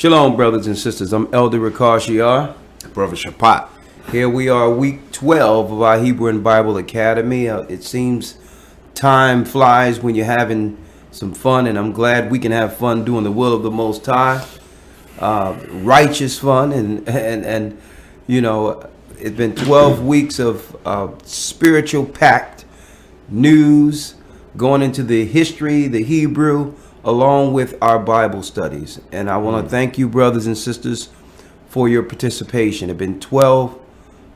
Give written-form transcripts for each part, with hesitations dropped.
Shalom, brothers and sisters. I'm Elder Rikar. Brother Shapat. Here we are, week 12 of our Hebrew and Bible Academy. It seems time flies when you're having some fun, and I'm glad we can have fun doing the will of the Most High. Righteous fun, and you know, it's been 12 weeks of spiritual packed news, going into the history, the Hebrew, along with our Bible studies. And I want to thank you, brothers and sisters, for your participation. It's been 12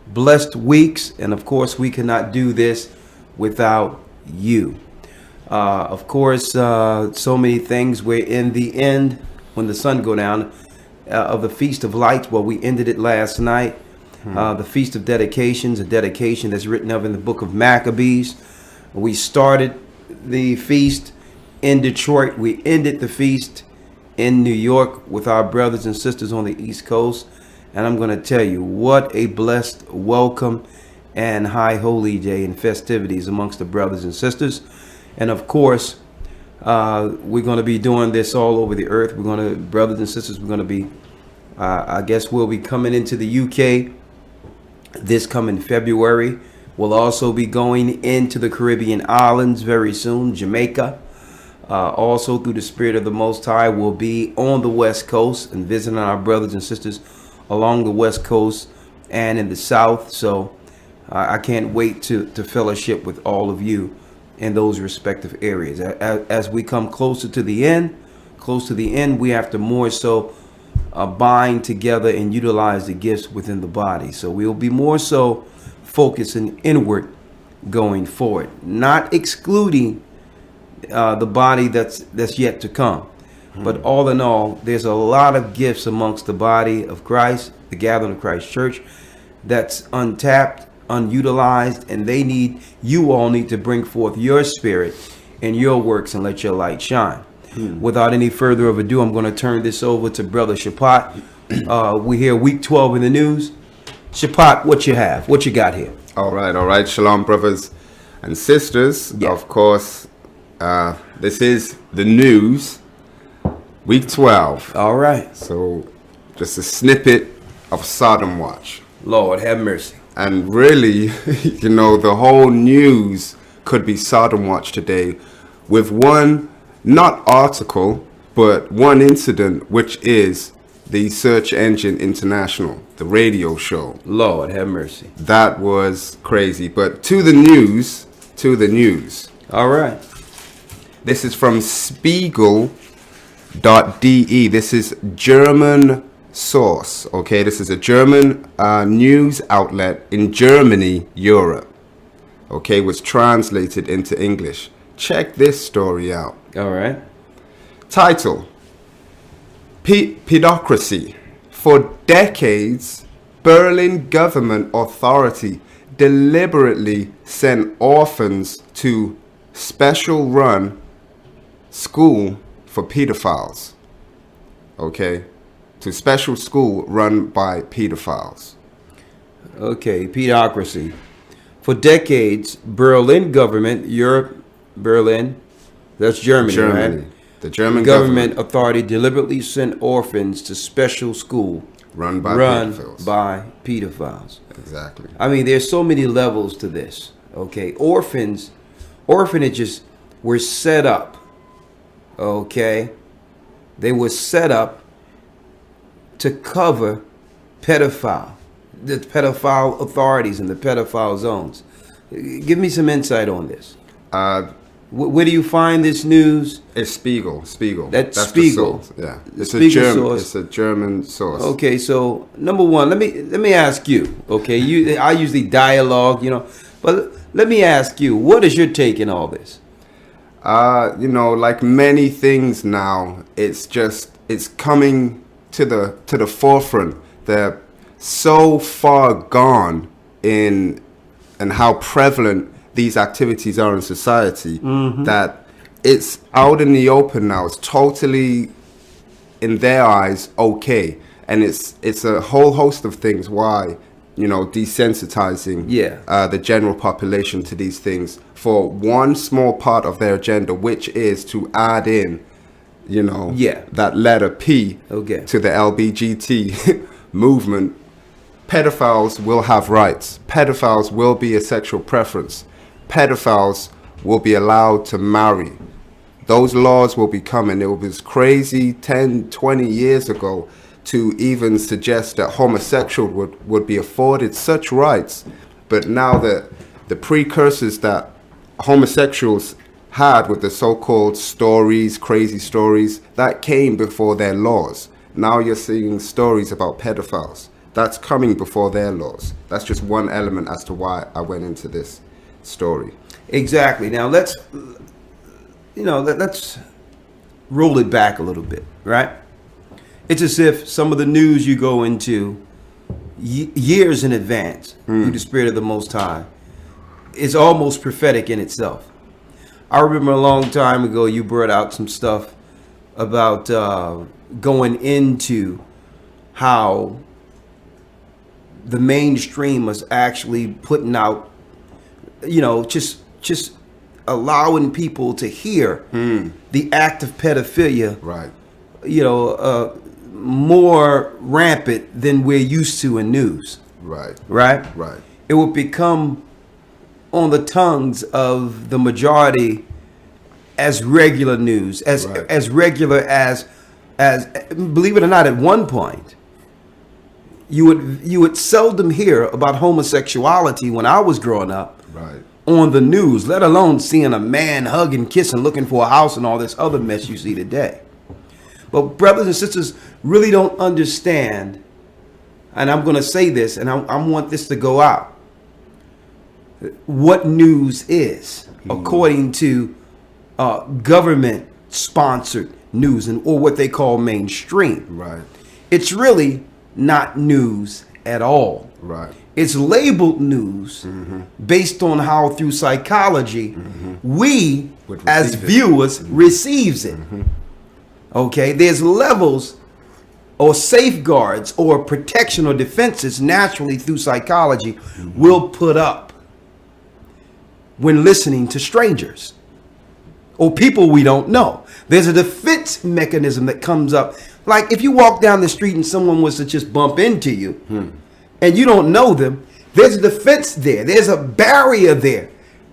blessed weeks, and of course we cannot do this without you. Of course, so many things. We're in the end, when the sun go down, of the Feast of Lights. Well, we ended it last night. The Feast of Dedications, a dedication that's written of in the book of Maccabees. We started the feast in Detroit. We ended the feast in New York with our brothers and sisters on the East Coast. And I'm going to tell you, what a blessed welcome and high holy day and festivities amongst the brothers and sisters. And of course, we're going to be doing this all over the earth. Brothers and sisters, we're going to be, I guess we'll be coming into the UK this coming February. We'll also be going into the Caribbean islands very soon, Jamaica. Also, through the Spirit of the Most High, we'll be on the West Coast and visiting our brothers and sisters along the West Coast and in the South. So I can't wait to fellowship with all of you in those respective areas. As we come closer to the end, we have to more so bind together and utilize the gifts within the body. So we'll be more so focusing inward going forward, not excluding the body that's yet to come. But all in all, there's a lot of gifts amongst the body of Christ, the gathering of Christ Church, that's untapped, unutilized, and you all need to bring forth your spirit and your works and let your light shine. Without any further ado, I'm going to turn this over to Brother Shapat. We're here week 12 in the news. Shapat, what you have? What you got here? All right. Shalom, brothers and sisters. Yeah. Of course, this is the news, week 12. All right. So, just a snippet of Sodom Watch. Lord, have mercy. And really, you know, the whole news could be Sodom Watch today with one, not article, but one incident, which is the Search Engine International, the radio show. Lord, have mercy. That was crazy. But to the news. All right. This is from Spiegel.de. This is German source. Okay, this is a German news outlet in Germany, Europe. Okay, was translated into English. Check this story out. All right. Title: Pedocracy. For decades, Berlin government authority deliberately sent orphans to special run school for pedophiles. Okay? To special school run by pedophiles. Okay, pedocracy. For decades, Berlin government, Berlin, that's Germany, right? The German government authority deliberately sent orphans to special school run by pedophiles. Exactly. I mean, there's so many levels to this. Okay, orphanages were set up. Okay, they were set up to cover the pedophile authorities and the pedophile zones. Give me some insight on this. Where do you find this news? It's Spiegel. That's Spiegel. Yeah, it's Source. a German source. Okay, so number one, let me ask you. Okay, I usually dialogue, but let me ask you, what is your take in all this? Like many things now, it's coming to the forefront. They're so far gone in how prevalent these activities are in society that it's out in the open now. It's totally, in their eyes, okay. And it's a whole host of things why, desensitizing the general population to these things for one small part of their agenda, which is to add in that letter P to the LBGT movement, pedophiles will have rights. Pedophiles will be a sexual preference. Pedophiles will be allowed to marry. Those laws will be coming. It was crazy 10, 20 years ago to even suggest that homosexual would be afforded such rights. But now that the precursors that homosexuals had with the so-called stories, crazy stories, that came before their laws. Now you're seeing stories about pedophiles. That's coming before their laws. That's just one element as to why I went into this story. Exactly. Now let's roll it back a little bit, right? It's as if some of the news you go into years in advance through the Spirit of the Most High is almost prophetic in itself. I remember a long time ago you brought out some stuff about going into how the mainstream was actually putting out, just allowing people to hear the act of pedophilia, right? More rampant than we're used to in news. Right. It will become on the tongues of the majority as regular news, as regular as believe it or not, at one point you would seldom hear about homosexuality when I was growing up on the news, let alone seeing a man hugging, kissing, looking for a house and all this other mess you see today. But brothers and sisters really don't understand, and I'm going to say this, and I want this to go out, what news is according to government-sponsored news, or what they call mainstream. Right. It's really not news at all. Right. It's labeled news based on how, through psychology, we as viewers receives it. Okay, there's levels or safeguards or protection or defenses naturally through psychology we'll put up when listening to strangers or people we don't know. There's a defense mechanism that comes up. Like if you walk down the street and someone was to just bump into you and you don't know them, there's a defense there. There's a barrier there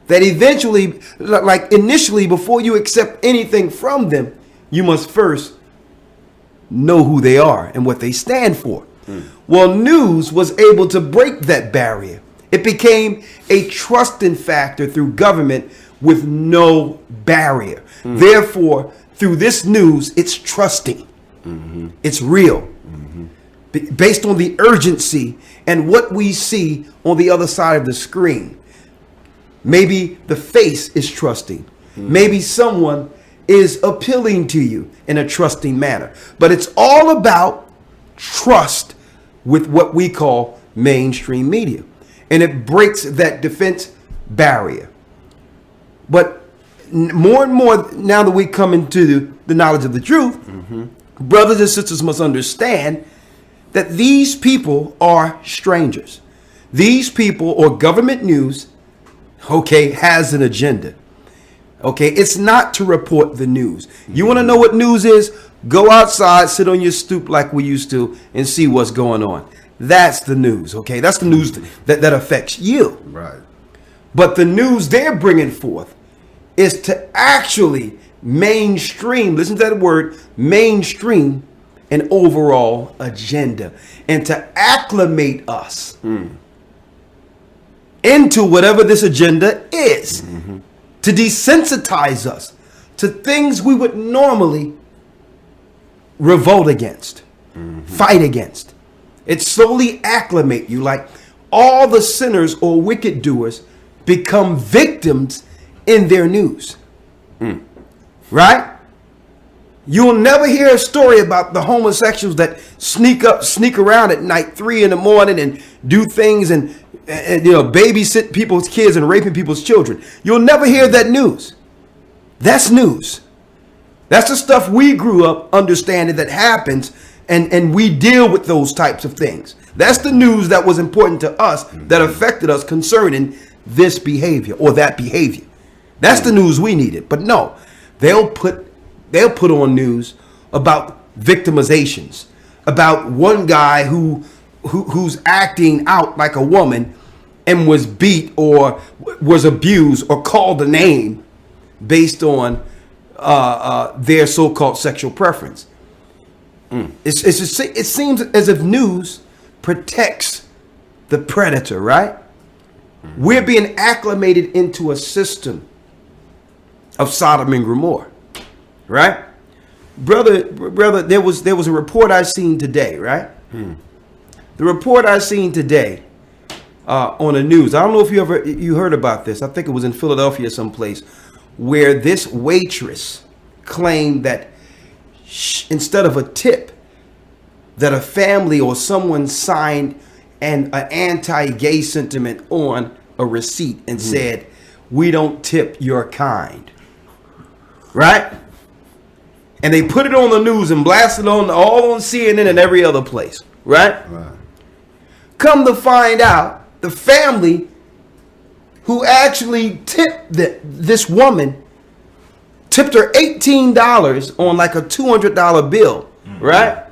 that eventually, like initially, before you accept anything from them, you must first know who they are and what they stand for. Well, news was able to break that barrier. It became a trusting factor through government with no barrier. Therefore, through this news, it's trusting. It's real. Based on the urgency and what we see on the other side of the screen. Maybe the face is trusting. Maybe someone is appealing to you in a trusting manner. But it's all about trust with what we call mainstream media. And it breaks that defense barrier. But more and more, now that we come into the knowledge of the truth, brothers and sisters must understand that these people are strangers. These people, or government news, has an agenda. It's not to report the news. You want to know what news is? Go outside, sit on your stoop like we used to, and see what's going on. That's the news, That's the news that affects you. Right. But the news they're bringing forth is to actually mainstream, listen to that word, mainstream an overall agenda and to acclimate us into whatever this agenda is. To desensitize us to things we would normally revolt against, fight against. It slowly acclimate you, like all the sinners or wicked doers become victims in their news. Right? You'll never hear a story about the homosexuals that sneak around at night, 3 a.m, and do things and babysit people's kids and raping people's children. You'll never hear that news. That's news. That's the stuff we grew up understanding that happens, and we deal with those types of things. That's the news that was important to us, that affected us concerning this behavior or that behavior. That's the news we needed. But no, they'll put they'll put on news about victimizations, about one guy who's acting out like a woman and was beat or was abused or called a name based on their so-called sexual preference. It seems as if news protects the predator, right? We're being acclimated into a system of Sodom and Gomorrah, right? Brother, there was a report I seen today, right? The report I seen today on the news. I don't know if you heard about this. I think it was in Philadelphia someplace, where this waitress claimed that instead of a tip, that a family or someone signed an anti-gay sentiment on a receipt and said, "We don't tip your kind." Right? And they put it on the news and blasted all on CNN and every other place. Right? Come to find out, the family who actually tipped this woman tipped her $18 on like a $200 bill, right?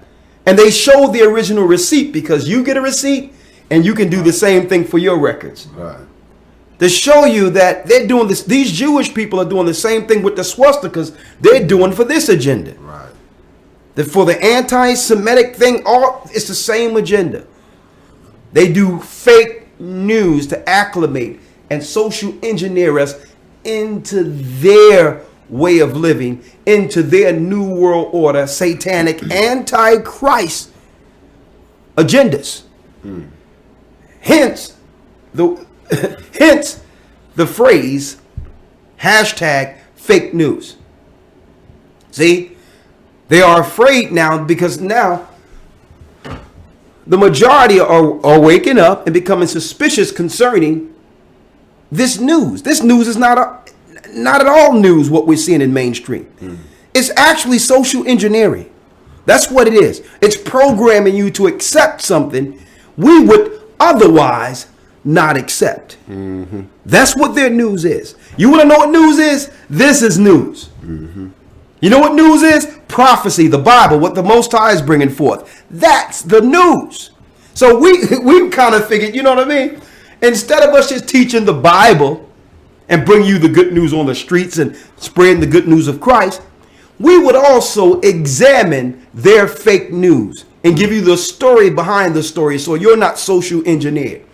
And they showed the original receipt, because you get a receipt and you can do the same thing for your records. Right. To show you that they're doing this, these Jewish people are doing the same thing with the swastikas they're doing for this agenda. Right. That for the anti-Semitic thing, it's the same agenda. They do fake news to acclimate and social engineer us into their way of living, into their new world order, satanic, anti-Christ agendas. Hence the phrase #fake news. See, they are afraid now, because now the majority are waking up and becoming suspicious concerning this news. This news is not at all news, what we're seeing in mainstream. It's actually social engineering. That's what it is. It's programming you to accept something we would otherwise not accept. That's what their news is. You want to know what news is? This is news. You know what news is? Prophecy, the Bible, what the Most High is bringing forth. That's the news. So we kind of figured, you know what I mean? Instead of us just teaching the Bible and bring you the good news on the streets and spreading the good news of Christ, we would also examine their fake news and give you the story behind the story, so you're not social engineered.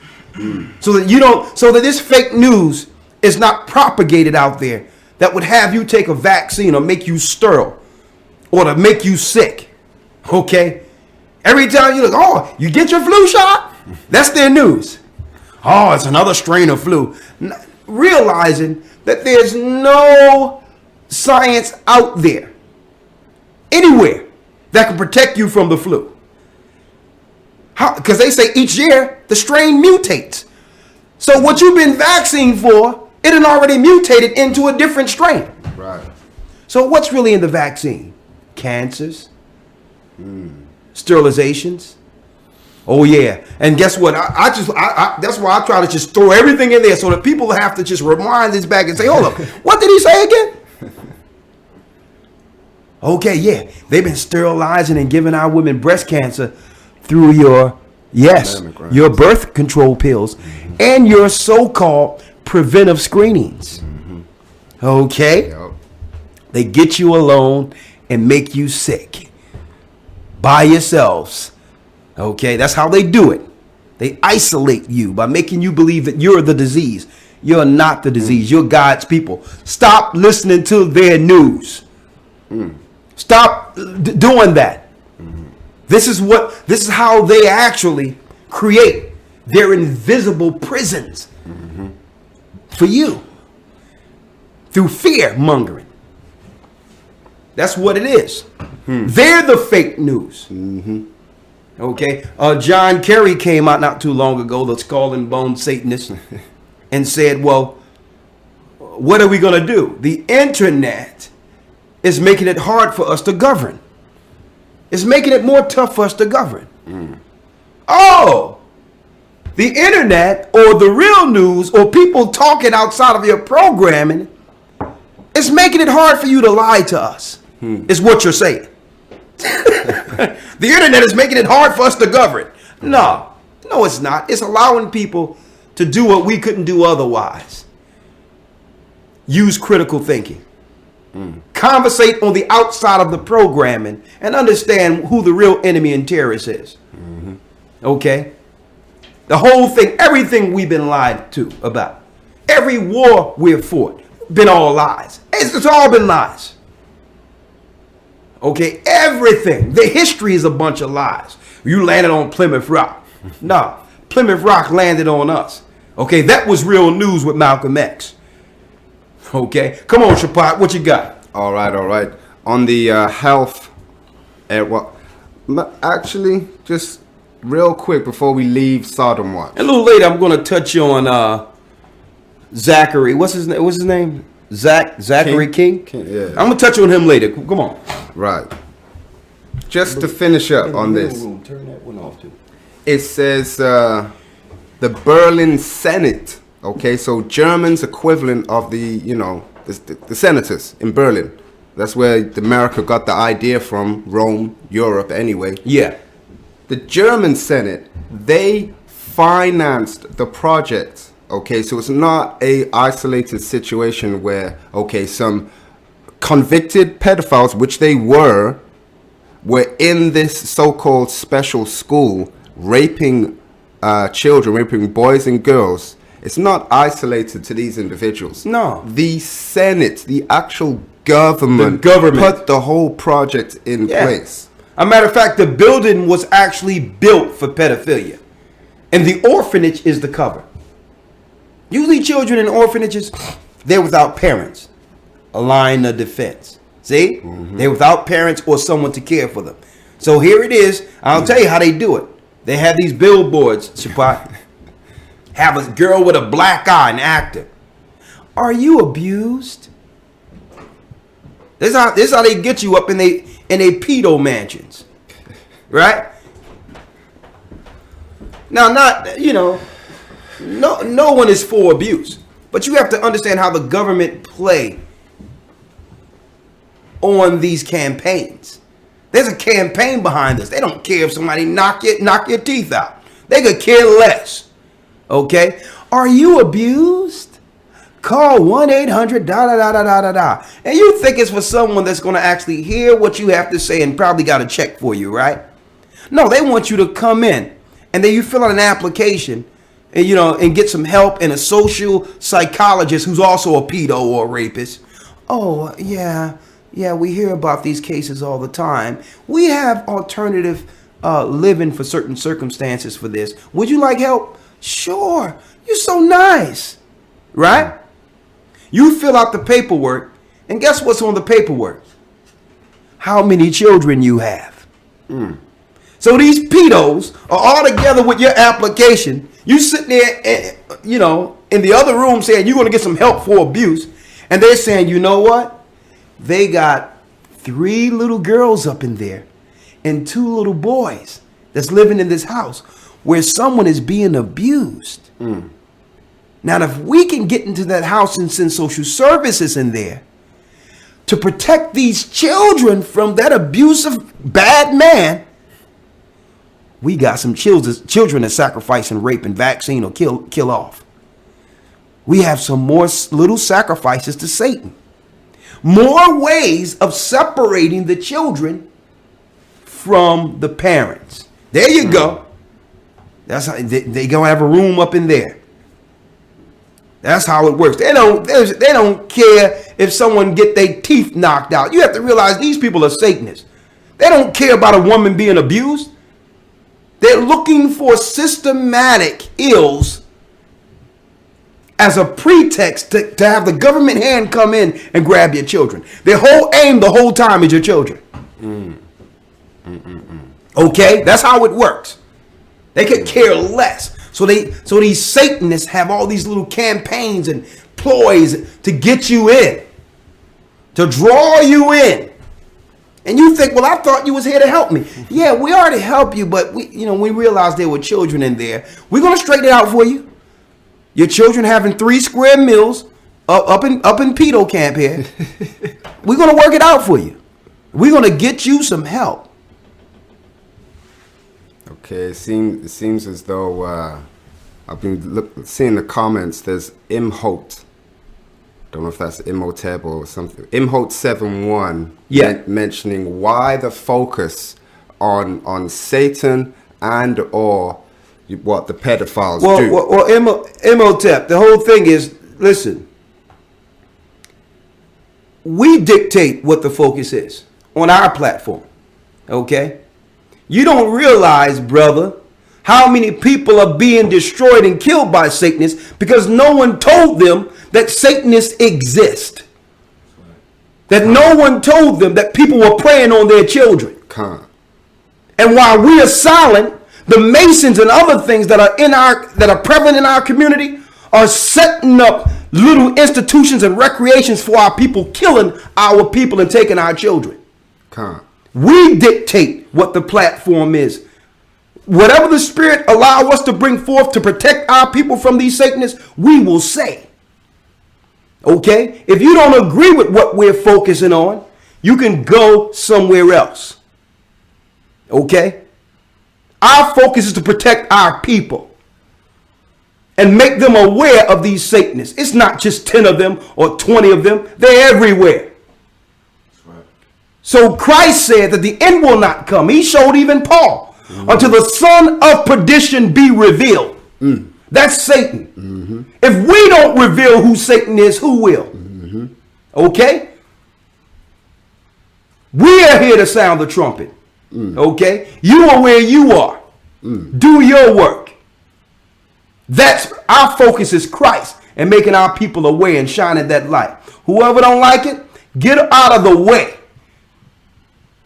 So that this fake news is not propagated out there that would have you take a vaccine or make you sterile or to make you sick. Okay? Every time you look, oh, you get your flu shot? That's their news. Oh, it's another strain of flu. Realizing that there's no science out there anywhere that can protect you from the flu. Because they say each year the strain mutates. So what you've been vaccinated for, it had already mutated into a different strain. Right. So what's really in the vaccine? Cancers, sterilizations. Oh yeah, and guess what? That's why I try to just throw everything in there so that people have to just rewind this back and say, "Hold up, what did he say again?" Okay, yeah, they've been sterilizing and giving our women breast cancer through your birth control pills and your so-called preventive screenings. Okay, they get you alone and make you sick by yourselves. Okay, that's how they do it. They isolate you by making you believe that you're the disease. You're not the disease. You're God's people. Stop listening to their news. Stop doing that. This is how they actually create their invisible prisons for you through fear mongering. That's what it is. They're the fake news. Okay, John Kerry came out not too long ago, the skull and bone Satanist, and said, well, what are we going to do? The internet is making it hard for us to govern. It's making it more tough for us to govern. Oh, the internet or the real news or people talking outside of your programming is making it hard for you to lie to us. Is what you're saying. The internet is making it hard for us to govern. No, it's not. It's allowing people to do what we couldn't do otherwise. Use critical thinking. Conversate on the outside of the programming and understand who the real enemy and terrorist is. Okay? The whole thing, everything we've been lied to about. Every war we've fought, been all lies. It's all been lies. Okay? Everything. The history is a bunch of lies. You landed on Plymouth Rock. No. Plymouth Rock landed on us. Okay? That was real news with Malcolm X. Okay? Come on, Shapat. What you got? All right. On the health, actually, just real quick before we leave Sodom Watch. A little later, I'm going to touch on Zachary. What's his name? Zachary King? Yeah. I'm going to touch on him later. Come on. Right. Just to finish up on this. Turn that one off too. It says the Berlin Senate. Okay, so German's equivalent of the senators in Berlin. That's where America got the idea from, Rome, Europe anyway. Yeah. The German Senate, they financed the project. Okay, so it's not a isolated situation where, okay, some convicted pedophiles, which they were in this so-called special school, raping children, raping boys and girls. It's not isolated to these individuals. No. The Senate, the actual government, put the whole project in place. A matter of fact, the building was actually built for pedophilia. And the orphanage is the cover. Usually children in orphanages, they're without parents. A line of defense. See? They're without parents or someone to care for them. So here it is. I'll tell you how they do it. They have these billboards, Shapat. Have a girl with a black eye, an actor. Are you abused? This is how they get you up in they pedo mansions. Right? Now, no one is for abuse. But you have to understand how the government play on these campaigns. There's a campaign behind this. They don't care if somebody knock your teeth out. They could care less. Okay? Are you abused? Call 1-800-da-da-da-da-da-da. And you think it's for someone that's going to actually hear what you have to say and probably got a check for you, right? No, they want you to come in and then you fill out an application and get some help, and a social psychologist who's also a pedo or a rapist. Oh, yeah, we hear about these cases all the time. We have alternative living for certain circumstances for this. Would you like help? Sure. You're so nice. Right? You fill out the paperwork, and guess what's on the paperwork? How many children you have. So these pedos are all together with your application. You sitting there, in the other room saying you're going to get some help for abuse. And they're saying, you know what? They got 3 little girls up in there and 2 little boys that's living in this house where someone is being abused. Now, if we can get into that house and send social services in there to protect these children from that abusive bad man, we got some children that sacrifice and rape and vaccine or kill off. We have some more little sacrifices to Satan. More ways of separating the children from the parents. There you go. That's how they gonna have a room up in there. That's how it works. They don't care if someone get their teeth knocked out. You have to realize these people are Satanists. They don't care about a woman being abused. They're looking for systematic ills as a pretext to have the government hand come in and grab your children. Their whole aim the whole time is your children. Okay? That's how it works. They could care less. So these Satanists have all these little campaigns and ploys to get you in, to draw you in. And you think, well, I thought you was here to help me. Yeah, we are to help you, but we realized there were children in there. We're gonna straighten it out for you. Your children having 3 square meals up in pedo camp here. We're gonna work it out for you. We're going to get you some help. Okay, it seems as though I've been seeing the comments. There's Imhot. Don't know if that's Imhotep or something. Imhot71 mentioning why the focus on Satan and or what the pedophiles do. Well, Imhotep, the whole thing is, listen, we dictate what the focus is on our platform, okay? You don't realize, brother, how many people are being destroyed and killed by Satanists because no one told them that Satanists exist. That no one told them that people were preying on their children. And while we are silent, the Masons and other things that are prevalent in our community are setting up little institutions and recreations for our people, killing our people and taking our children. We dictate what the platform is. Whatever the Spirit allow us to bring forth to protect our people from these Satanists, we will say. Okay? If you don't agree with what we're focusing on, you can go somewhere else. Okay? Our focus is to protect our people and make them aware of these Satanists. It's not just 10 of them or 20 of them. They're everywhere. That's right. So Christ said that the end will not come. He showed even Paul. Until the son of perdition be revealed. That's Satan. If we don't reveal who Satan is, who will? Okay? We are here to sound the trumpet. Okay? You are where you are. Do your work. That's our focus is Christ and making our people aware and shining that light. Whoever don't like it, get out of the way.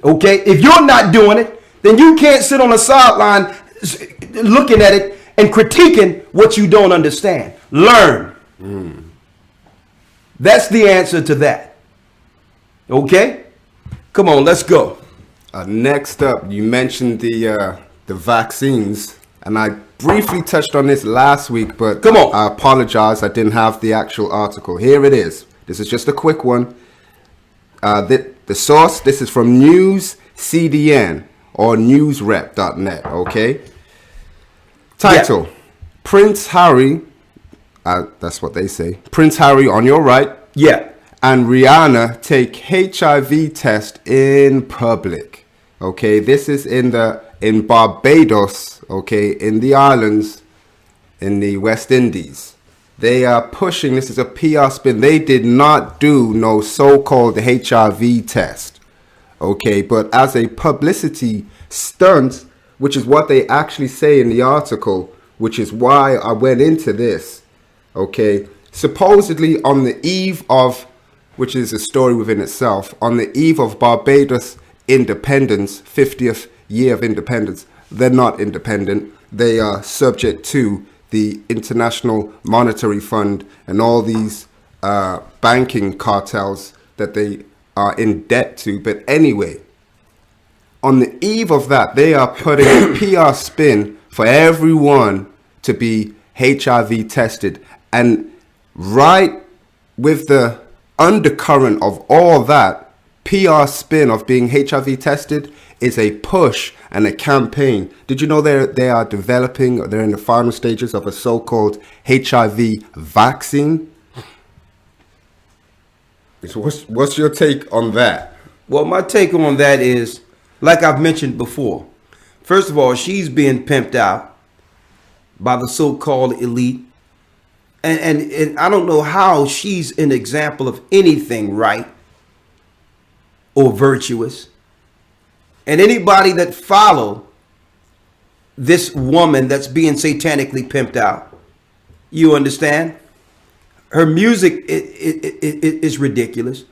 Okay? If you're not doing it, then you can't sit on the sideline looking at it and critiquing what you don't understand. Learn. That's the answer to that. Okay? Come on, let's go. Next up, you mentioned the vaccines, and I briefly touched on this last week, but come on. I apologize. I didn't have the actual article. Here it is. This is just a quick one. The source, this is from News CDN. Or newsrep.net, okay? Title, Prince Harry, that's what they say. Prince Harry on your right. Yeah. And Rihanna take HIV test in public. Okay, this is in Barbados, okay, in the islands, in the West Indies. They are pushing, this is a PR spin. They did not do no so-called HIV test. Okay, but as a publicity stunt, which is what they actually say in the article, which is why I went into this. Okay, supposedly on the eve of, which is a story within itself, on the eve of Barbados independence, 50th year of independence, they're not independent. They are subject to the International Monetary Fund and all these banking cartels that they are in debt to. But anyway, on the eve of that, they are putting a PR spin for everyone to be HIV tested. And right with the undercurrent of all that PR spin of being HIV tested is a push and a campaign. Did you know they are developing, they're in the final stages of a so-called HIV vaccine? What's your take on that? Well, my take on that is, like I've mentioned before, first of all, she's being pimped out by the so-called elite. And I don't know how she's an example of anything right or virtuous. And anybody that follow this woman that's being satanically pimped out, you understand? Her music is ridiculous.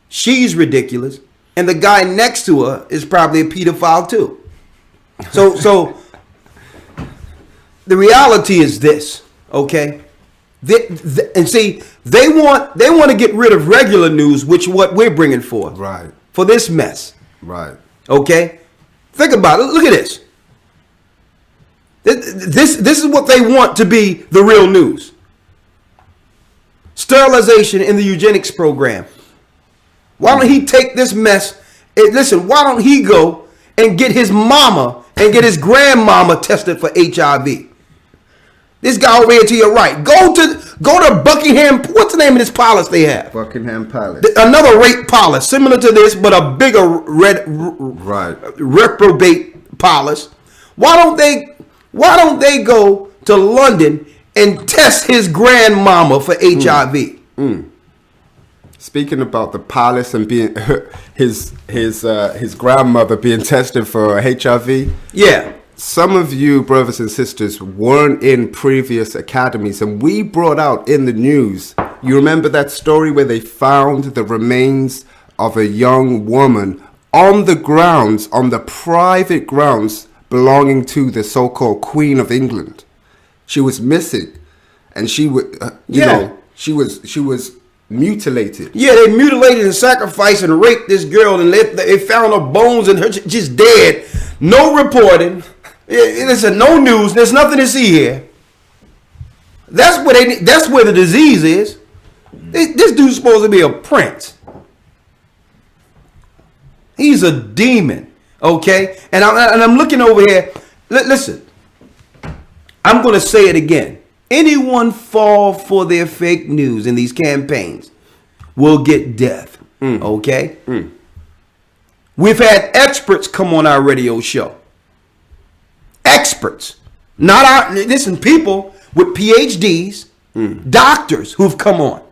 She's ridiculous. And the guy next to her is probably a pedophile too. So the reality is this, okay? And see, they want to get rid of regular news, which is what we're bringing forth. Right. For this mess. Right. Okay? Think about it. Look at this. This is what they want to be the real news. Sterilization in the eugenics program. Why don't he take this mess Listen, why don't he go and get his mama and get his grandmama tested for HIV? This guy over here to your right. Go to Buckingham. What's the name of this palace they have? Buckingham Palace. Another rape palace, similar to this, but a bigger reprobate palace. Why don't they go to London and test his grandmama for HIV? Speaking about the palace and being his grandmother being tested for HIV. Yeah. Some of you brothers and sisters weren't in previous academies, and we brought out in the news. You remember that story where they found the remains of a young woman on the grounds, on the private grounds belonging to the so-called Queen of England. She was missing, and she would, she was mutilated. Yeah, they mutilated and sacrificed and raped this girl, and they found her bones and her just dead. No reporting. Listen, no news. There's nothing to see here. That's where the disease is. This dude's supposed to be a prince. He's a demon. Okay, and I'm looking over here. Listen, I'm going to say it again. Anyone fall for their fake news in these campaigns will get death. Okay? We've had experts come on our radio show. Experts. Listen, people with PhDs, doctors who've come on,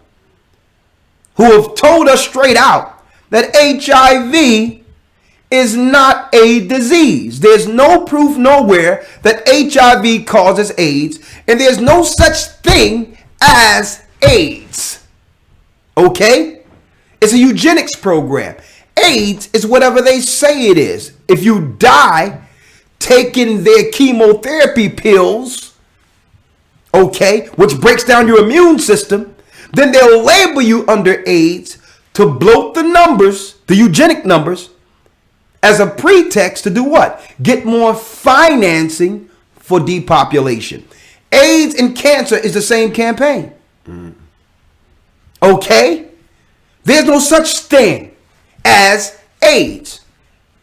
who have told us straight out that HIV is not a disease. There's no proof nowhere that HIV causes AIDS, and there's no such thing as AIDS. Okay? It's a eugenics program. AIDS is whatever they say it is. If you die taking their chemotherapy pills, okay, which breaks down your immune system, then they'll label you under AIDS to bloat the numbers, the eugenic numbers, as a pretext to do what? Get more financing for depopulation. AIDS and cancer is the same campaign. Okay? There's no such thing as AIDS.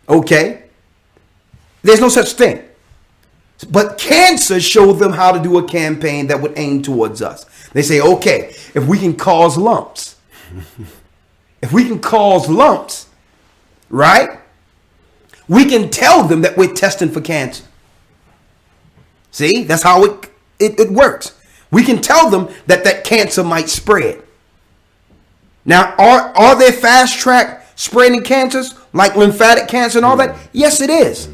Okay? There's no such thing. But cancer showed them how to do a campaign that would aim towards us. They say, okay, if we can cause lumps, right? We can tell them that we're testing for cancer. See, that's how it works. We can tell them that cancer might spread. Now, are there fast track spreading cancers like lymphatic cancer and all that? Yes, it is.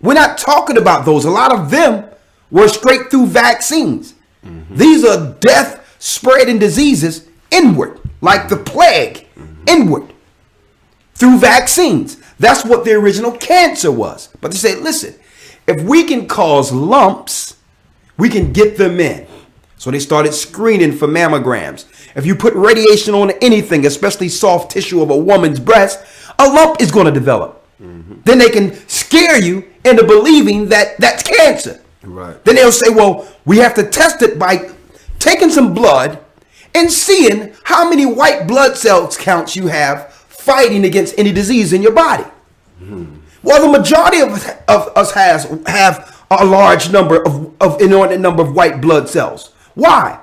We're not talking about those. A lot of them were straight through vaccines. These are death spreading diseases inward, like the plague, inward, through vaccines. That's what the original cancer was. But they say, listen, if we can cause lumps, we can get them in. So they started screening for mammograms. If you put radiation on anything, especially soft tissue of a woman's breast, a lump is going to develop. Then they can scare you into believing that that's cancer. Right. Then they'll say, well, we have to test it by taking some blood and seeing how many white blood cells counts you have fighting against any disease in your body. Well, the majority of us have a large number of inordinate number of white blood cells. Why?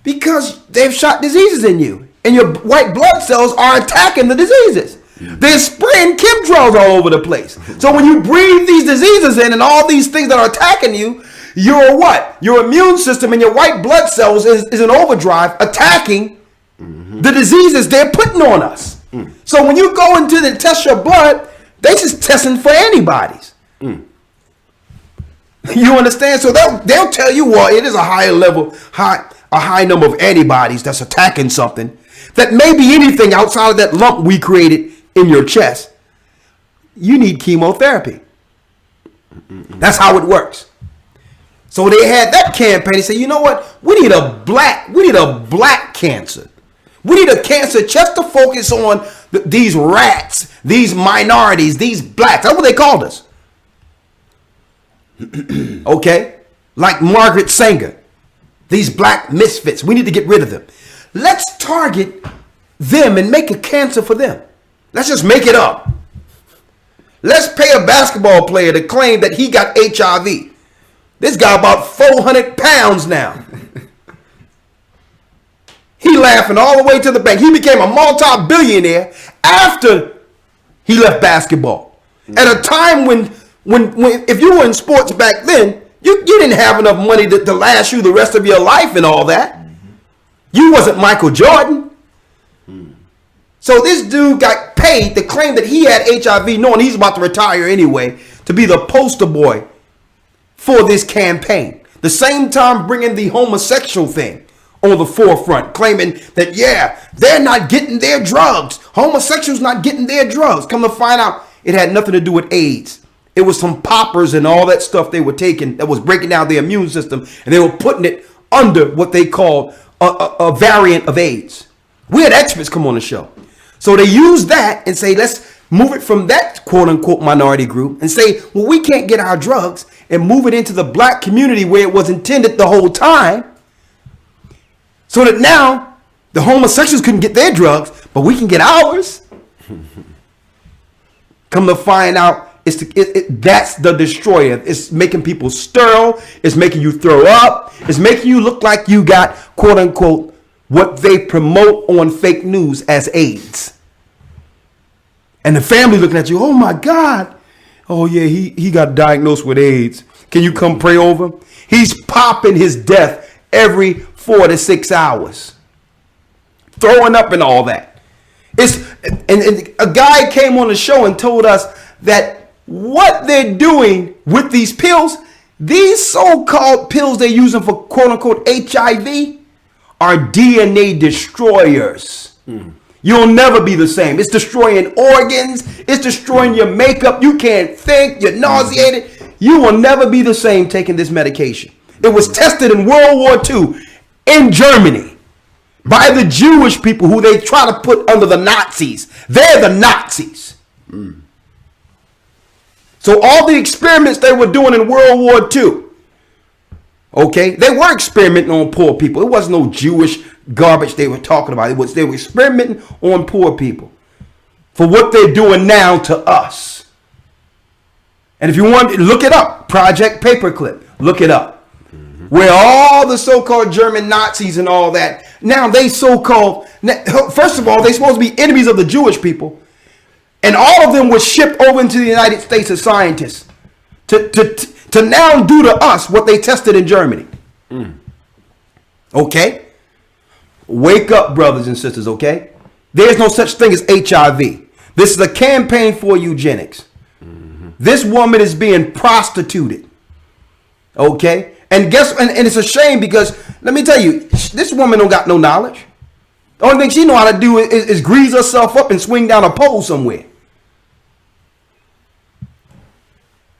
Because they've shot diseases in you, and your white blood cells are attacking the diseases. They're spraying chemtrails all over the place. So when you breathe these diseases in and all these things that are attacking you, your what? Your immune system and your white blood cells is in overdrive attacking the diseases they're putting on us. So when you go into the test your blood, they just testing for antibodies. You understand? So they'll tell you, well, it is a high number of antibodies that's attacking something that may be anything outside of that lump we created in your chest. You need chemotherapy. That's how it works. So they had that campaign. They said, you know what? We need a black cancer. We need a cancer just to focus on these rats, these minorities, these blacks. That's what they called us. Okay? Like Margaret Sanger. These black misfits. We need to get rid of them. Let's target them and make a cancer for them. Let's just make it up. Let's pay a basketball player to claim that he got HIV. This guy about 400 pounds now. He laughing all the way to the bank. He became a multi-billionaire after he left basketball. At a time when if you were in sports back then, you didn't have enough money to last you the rest of your life and all that. You wasn't Michael Jordan. So this dude got paid to claim that he had HIV, knowing he's about to retire anyway, to be the poster boy for this campaign. The same time bringing the homosexual thing on the forefront, claiming that, yeah, they're not getting their drugs. Homosexuals not getting their drugs. Come to find out, it had nothing to do with AIDS. It was some poppers and all that stuff they were taking that was breaking down their immune system, and they were putting it under what they called a variant of AIDS. We had experts come on the show. So they use that and say, let's move it from that quote unquote minority group and say, well, we can't get our drugs, and move it into the black community where it was intended the whole time. So that now the homosexuals couldn't get their drugs, but we can get ours. Come to find out, that's the destroyer. It's making people sterile. It's making you throw up. It's making you look like you got, quote unquote, what they promote on fake news as AIDS. And the family looking at you, oh my God. Oh yeah, he got diagnosed with AIDS. Can you come pray over him? He's popping his death every 4 to 6 hours. Throwing up and all that. And a guy came on the show and told us that what they're doing with these pills, these so-called pills they're using for quote unquote HIV, are DNA destroyers. You'll never be the same. It's destroying organs. It's destroying your makeup. You can't think. You're nauseated. You will never be the same taking this medication. It was tested in World War II in Germany by the Jewish people who they try to put under the Nazis. They're the Nazis. So all the experiments they were doing in World War II, okay, they were experimenting on poor people. It wasn't no Jewish garbage they were talking about. They were experimenting on poor people for what they're doing now to us. And if you want to look it up, Project Paperclip, look it up. Where all the so-called German Nazis and all that, now they so-called, first of all, they're supposed to be enemies of the Jewish people. And all of them were shipped over into the United States as scientists to now do to us what they tested in Germany. Okay? Wake up, brothers and sisters, okay? There's no such thing as HIV. This is a campaign for eugenics. This woman is being prostituted. Okay? And and it's a shame because, let me tell you, this woman don't got no knowledge. The only thing she know how to do is grease herself up and swing down a pole somewhere.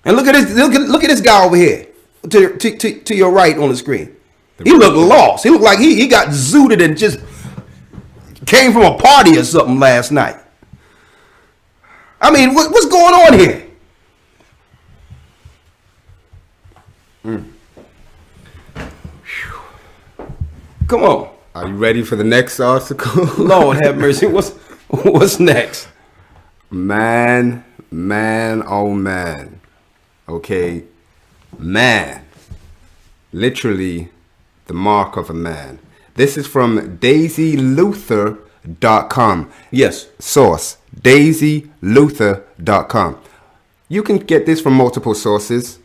And look at this, look at this guy over here to your right on the screen. He looked lost. He looked like he got zooted and just came from a party or something last night. I mean, what's going on here? Come on. Are you ready for the next article? Lord have mercy. What's next? Man, oh man. Okay, man. Literally the mark of a man. This is from daisyluther.com. Yes. Source, daisyluther.com. You can get this from multiple sources.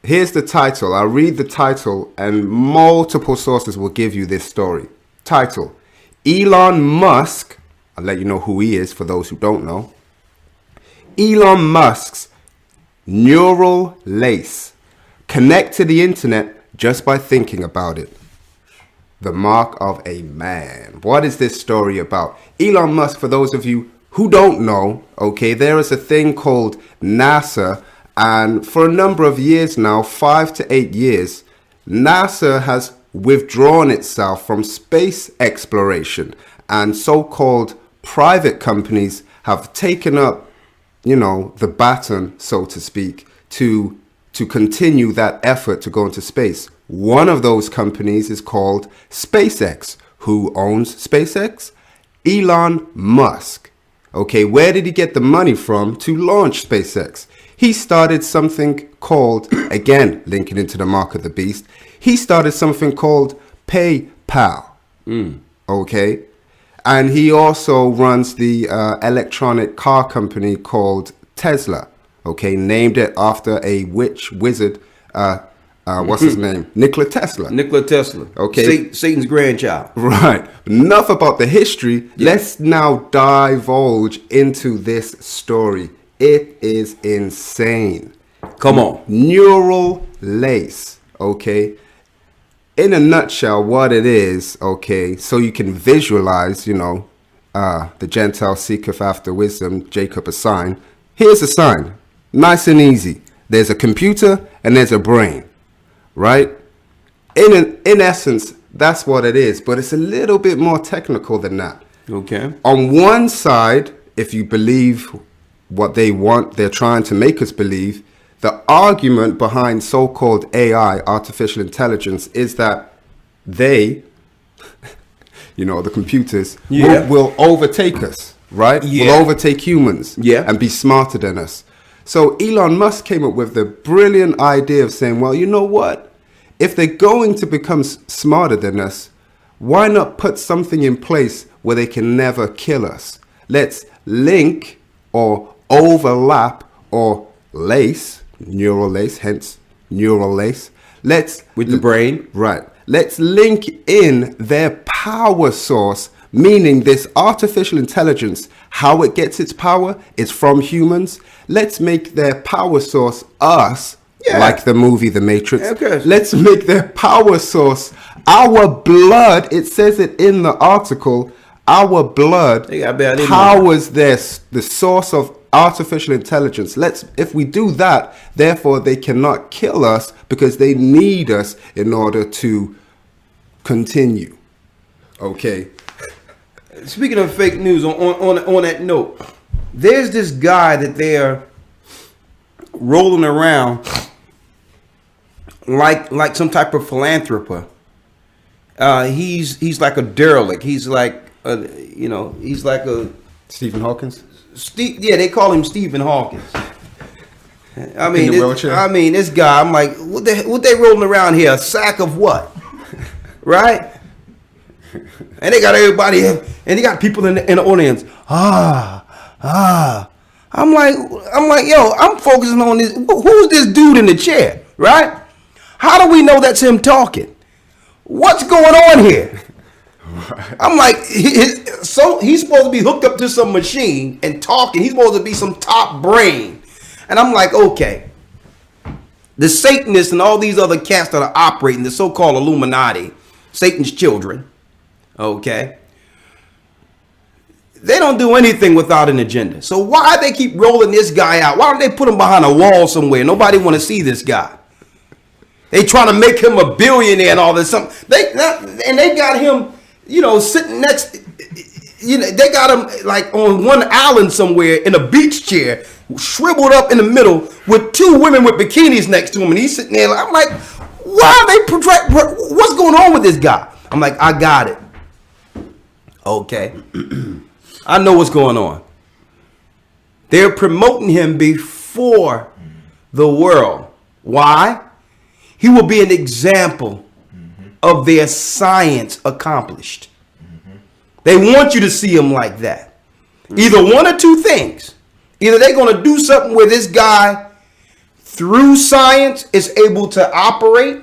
Here's the title. I'll read the title and multiple sources will give you this story. Title: Elon Musk. I'll let you know who he is for those who don't know. Elon Musk's neural lace. Connect to the internet just by thinking about it. The mark of a man. What is this story about? Elon Musk, for those of you who don't know, okay, there is a thing called NASA. And for a number of years now, 5 to 8 years, NASA has withdrawn itself from space exploration, and so-called private companies have taken up, the baton, so to speak, to continue that effort to go into space. One of those companies is called SpaceX. Who owns SpaceX? Elon Musk. Okay, where did he get the money from to launch SpaceX? He started something called, again, linking into the mark of the beast, he started something called PayPal. Okay, and he also runs the electronic car company called Tesla. Okay, named it after a wizard. What's his name? Nikola Tesla. Nikola Tesla. Okay. Satan's grandchild. Right. Enough about the history. Yeah. Let's now divulge into this story. It is insane. Come on. Neural lace. Okay. In a nutshell, what it is, okay, so you can visualize, the Gentile seeketh after wisdom, Jacob a sign. Here's a sign. Nice and easy. There's a computer and there's a brain. Right? In essence, that's what it is, but it's a little bit more technical than that. Okay. On one side, if you believe what they want, they're trying to make us believe, the argument behind so-called AI, artificial intelligence, is that they, the computers, will overtake us, right? Yeah. Will overtake humans and be smarter than us. So Elon Musk came up with the brilliant idea of saying, well, you know what? If they're going to become smarter than us, why not put something in place where they can never kill us? Let's link or overlap or lace, neural lace, hence neural lace. With the brain. Right. Let's link in their power source, meaning this artificial intelligence, how it gets its power is from humans. Let's make their power source us, like the movie The Matrix. Okay. Let's make their power source our blood. It says it in the article. Our blood powers the source of artificial intelligence. If we do that, therefore they cannot kill us because they need us in order to continue. Okay. Speaking of fake news, on that note, there's this guy that they're rolling around like some type of philanthropist. He's like a derelict. He's like he's like a Stephen Hawkins. They call him Stephen Hawkins. I mean, wheelchair? This guy. I'm like, what they rolling around here? A sack of what? Right? And they got everybody, and they got people in the audience. I'm like, yo, I'm focusing on this. Who's this dude in the chair, right? How do we know that's him talking? What's going on here? Right. I'm like, so he's supposed to be hooked up to some machine and talking. He's supposed to be some top brain, and I'm like, okay. The Satanists and all these other cats that are operating, the so-called Illuminati, Satan's children. Okay, they don't do anything without an agenda. So why they keep rolling this guy out? Why don't they put him behind a wall somewhere? Nobody want to see this guy. They trying to make him a billionaire and all this. They got him, sitting next. They got him like on one island somewhere in a beach chair, shriveled up in the middle with two women with bikinis next to him, and he's sitting there. I'm like, why are they what's going on with this guy? I'm like, I got it. Okay. I know what's going on. They're promoting him before the world. Why? He will be an example of their science accomplished. They want you to see him like that. Either one or two things. Either they're going to do something where this guy, through science, is able to operate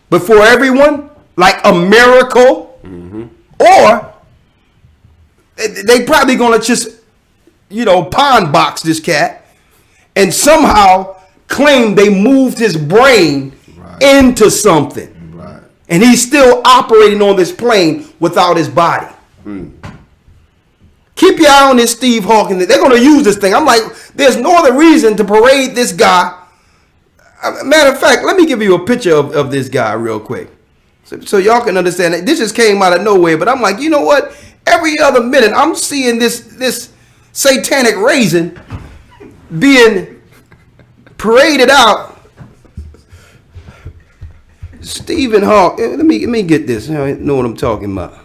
before everyone, like a miracle, or they probably gonna just, pawn box this cat and somehow claim they moved his brain into something. Right. And he's still operating on this plane without his body. Keep your eye on this Steve Hawkins. They're gonna use this thing. I'm like, there's no other reason to parade this guy. Matter of fact, let me give you a picture of this guy real quick. So y'all can understand that this just came out of nowhere, but I'm like, you know what? Every other minute, I'm seeing this satanic raisin being paraded out. Stephen Hawk. Let me get this. I know what I'm talking about.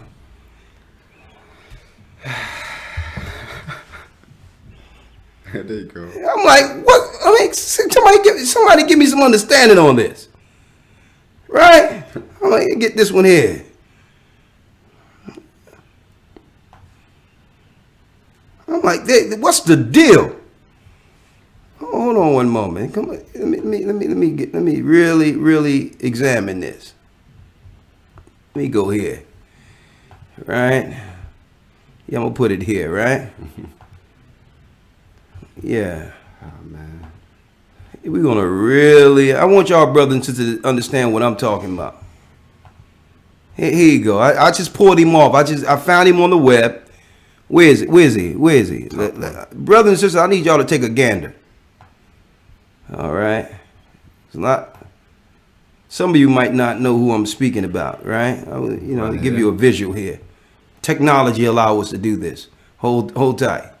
There you go. I'm like, what? I mean, somebody give me some understanding on this, right? I'm like, get this one here. I'm like, what's the deal? Hold on one moment. Come on, let me really examine this. Let me go here, right? Yeah, I'm gonna put it here, right? Yeah. Oh man. We're gonna really. I want y'all brothers and sisters to understand what I'm talking about. Here you go. I just pulled him off. I found him on the web. Where is he? Brothers and sisters, I need y'all to take a gander. All right. It's not. Some of you might not know who I'm speaking about, right? To give you a visual here. Technology allows us to do this. Hold tight.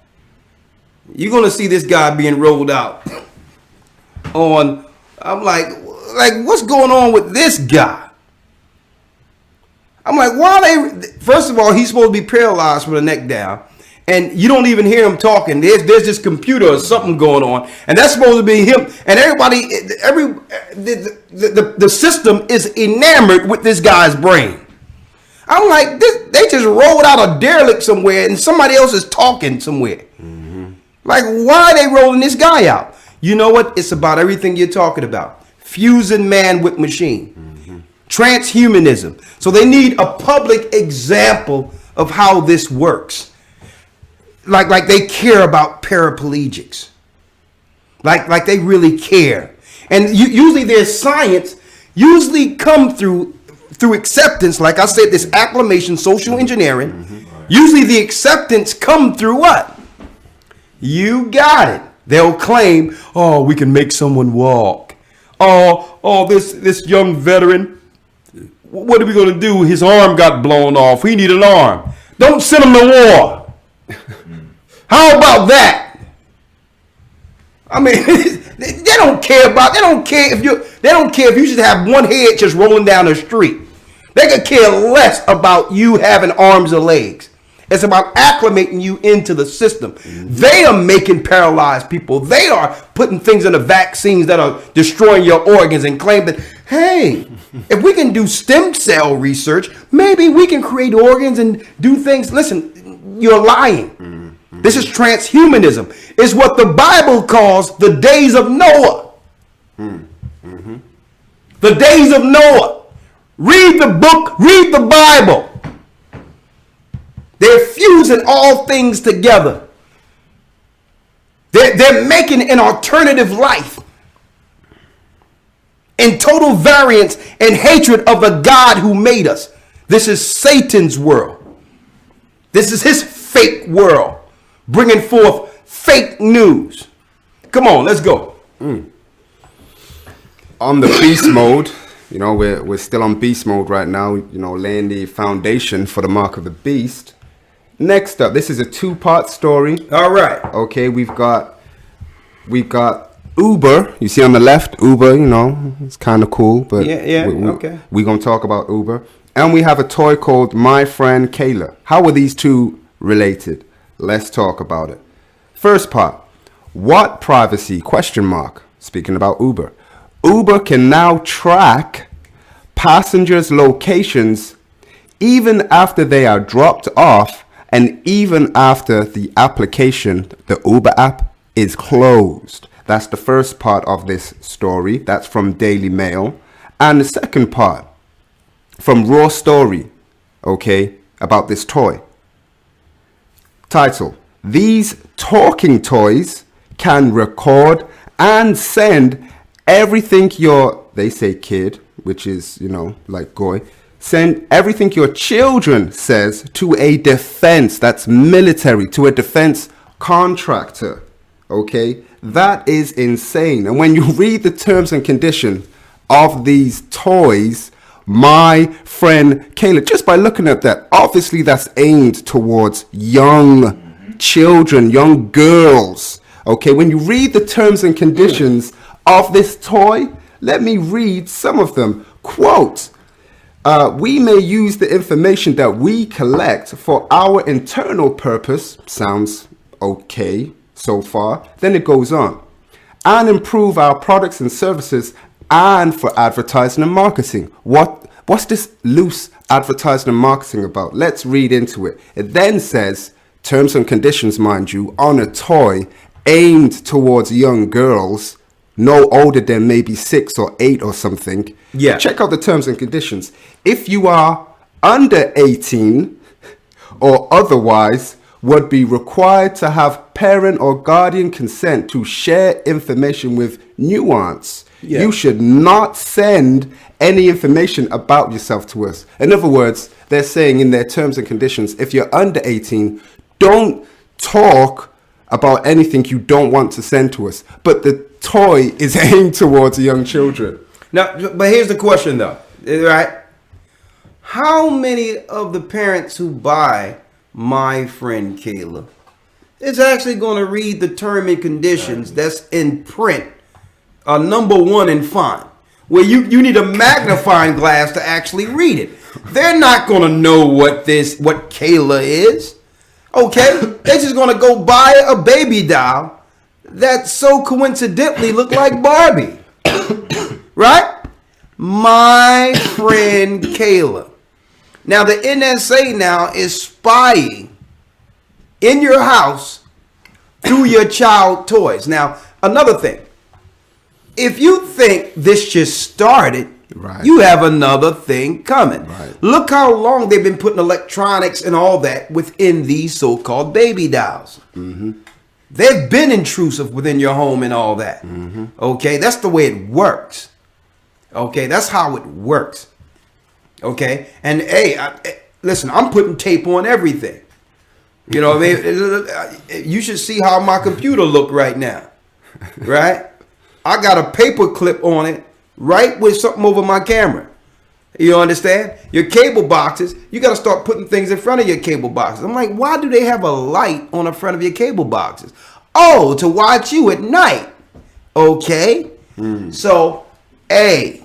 You're gonna see this guy being rolled out on. I'm like, what's going on with this guy? I'm like, why they? First of all, he's supposed to be paralyzed from the neck down, and you don't even hear him talking. There's this computer or something going on, and that's supposed to be him. And everybody, the system is enamored with this guy's brain. I'm like, they just rolled out a derelict somewhere, and somebody else is talking somewhere. Mm-hmm. Like, why are they rolling this guy out? You know what? It's about everything you're talking about. Fusing man with machine. Mm-hmm. Transhumanism. So they need a public example of how this works. Like they care about paraplegics. Like they really care. And usually their science usually come through acceptance. Like I said, this acclamation, social engineering. Mm-hmm. Usually the acceptance come through what? You got it. They'll claim, oh, we can make someone walk. Oh, this young veteran, what are we going to do? His arm got blown off. We need an arm. Don't send him to war. How about that? I mean, they don't care if you should have one head just rolling down the street. They could care less about you having arms or legs. It's about acclimating you into the system. Mm-hmm. They are making paralyzed people. They are putting things in the vaccines that are destroying your organs and claim that, hey, if we can do stem cell research, maybe we can create organs and do things. Listen, you're lying. Mm-hmm. This is transhumanism. It's what the Bible calls the days of Noah. Mm-hmm. The days of Noah. Read the book, read the Bible. They're fusing all things together. They're making an alternative life in total variance and hatred of the God who made us. This is Satan's world. This is his fake world, bringing forth fake news. Come on, let's go. On the beast mode, we're still on beast mode right now, laying the foundation for the mark of the beast. Next up, this is a two-part story. All right. Okay, we've got Uber. You see on the left, Uber, it's kind of cool, but okay. We're going to talk about Uber. And we have a toy called My Friend Kayla. How are these two related? Let's talk about it. First part, what privacy? ? Speaking about Uber. Uber can now track passengers' locations even after they are dropped off and even after the application, the Uber app, is closed. That's the first part of this story. That's from Daily Mail. And the second part from Raw Story, okay, about this toy. Title, these talking toys can record and send everything they say kid, which is, like goy, send everything your children says to a defense, that's military, to a defense contractor. Okay, that is insane. And when you read the terms and conditions of these toys, My Friend Kayla, just by looking at that, obviously that's aimed towards young children, young girls. Okay, when you read the terms and conditions of this toy, let me read some of them. Quote, we may use the information that we collect for our internal purpose. Sounds okay. so far. Then it goes on. And improve our products and services and for advertising and marketing. What's this loose advertising and marketing about? Let's read into it. It then says, terms and conditions, mind you, on a toy aimed towards young girls, no older than maybe 6 or 8 or something. Yeah. Check out the terms and conditions. If you are under 18 or otherwise, would be required to have parent or guardian consent to share information with nuance. Yeah. You should not send any information about yourself to us. In other words, they're saying in their terms and conditions, if you're under 18, don't talk about anything you don't want to send to us. But the toy is aimed towards young children. Now, but here's the question though, right? How many of the parents who buy My Friend Kayla is actually going to read the term and conditions that's in print, number 1 in font, where you need a magnifying glass to actually read it? They're not going to know what Kayla is. Okay, they're just going to go buy a baby doll that so coincidentally look like Barbie. Right? My Friend Kayla. Now the NSA now is spying in your house through your child toys. Now, another thing. If you think this just started, right, you have another thing coming. Right. Look how long they've been putting electronics and all that within these so-called baby dolls. Mm-hmm. They've been intrusive within your home and all that. Mm-hmm. Okay, that's the way it works. Okay, that's how it works. Okay, and hey, listen, I'm putting tape on everything. You know what I mean? You should see how my computer look right now. Right? I got a paper clip on it, right, with something over my camera. You understand? Your cable boxes, you got to start putting things in front of your cable boxes. I'm like, why do they have a light on the front of your cable boxes? Oh, to watch you at night. Okay. So, A,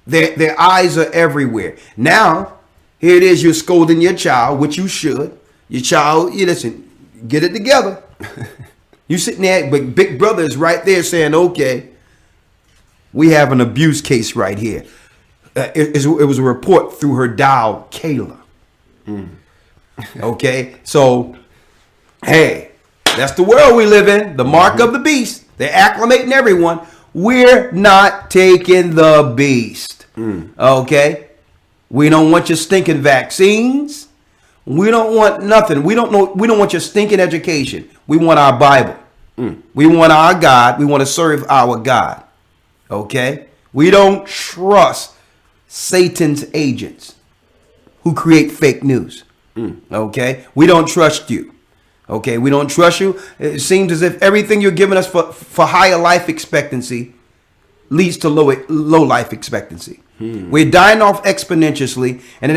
their eyes are everywhere. Now, here it is, you're scolding your child, which you should. Your child, you listen, get it together. You sitting there, but Big Brother is right there saying, okay, we have an abuse case right here. It was a report through her doll, Kayla. Okay, so, hey, that's the world we live in. The mark of the beast. They're acclimating everyone. We're not taking the beast. Okay? We don't want your stinking vaccines. We don't want nothing. We don't want your stinking education. We want our Bible. We want our God. We want to serve our God. Okay? We don't trust Satan's agents who create fake news. Okay? We don't trust you. Okay? We don't trust you. It seems as if everything you're giving us for higher life expectancy leads to low life expectancy. We're dying off exponentially, and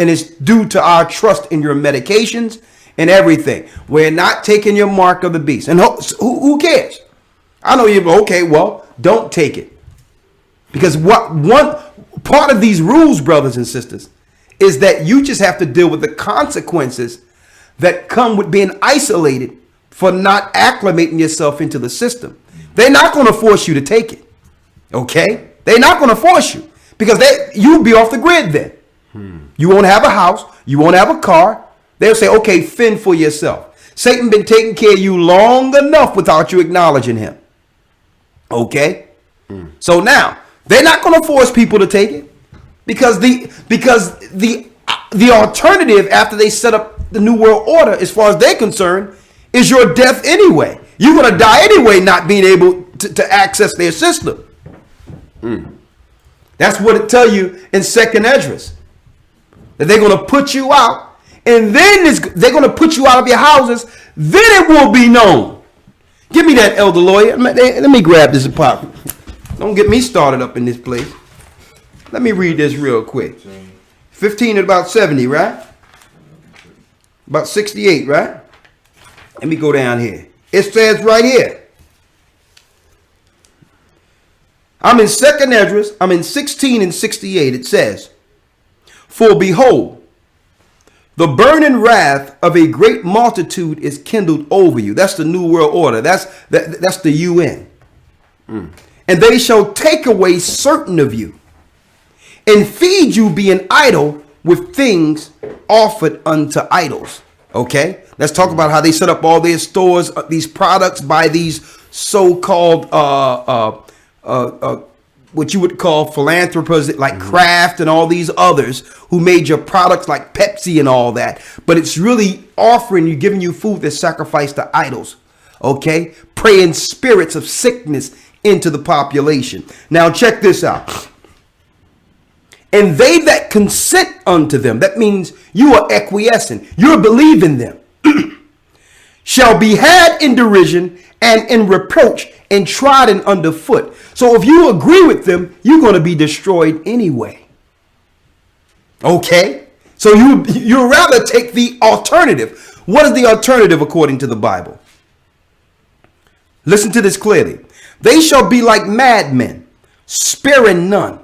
it's due to our trust in your medications and everything. We're not taking your mark of the beast. And who cares? I know you. Okay, well, don't take it, because one part of these rules, brothers and sisters, is that you just have to deal with the consequences that come with being isolated for not acclimating yourself into the system. They're not going to force you to take it. Okay, they're not going to force you. Because you'll be off the grid then. You won't have a house. You won't have a car. They'll say, okay, fend for yourself. Satan been taking care of you long enough without you acknowledging him. Okay? So now, they're not going to force people to take it. Because the alternative after they set up the New World Order, as far as they're concerned, is your death anyway. You're going to die anyway not being able to access their system. That's what it tell you in Second Esdras. That they're going to put you out, and then they're going to put you out of your houses. Then it will be known. Give me that, elder lawyer. Let me grab this apart. Don't get me started up in this place. Let me read this real quick. 15 at about 70, right? About 68, right? Let me go down here. It says right here. I'm in Second Esdras. I'm in 16 and 68. It says, for behold, The burning wrath of a great multitude is kindled over you. That's the New World Order. That's the UN. And they shall take away certain of you and feed you being idle with things offered unto idols. Okay, let's talk about how they set up all their stores, these products by these so-called what you would call philanthropists like Kraft and all these others who made your products like Pepsi and all that. But it's really offering you, giving you food that's sacrificed to idols. Okay, praying spirits of sickness into the population. Now check this out. And they that consent unto them, that means you are acquiescing, you're believing them, shall be had in derision and in reproach and trodden underfoot. So if you agree with them, you're going to be destroyed anyway. Okay? So you'd rather take the alternative. What is the alternative according to the Bible? Listen to this clearly. They shall be like madmen, sparing none,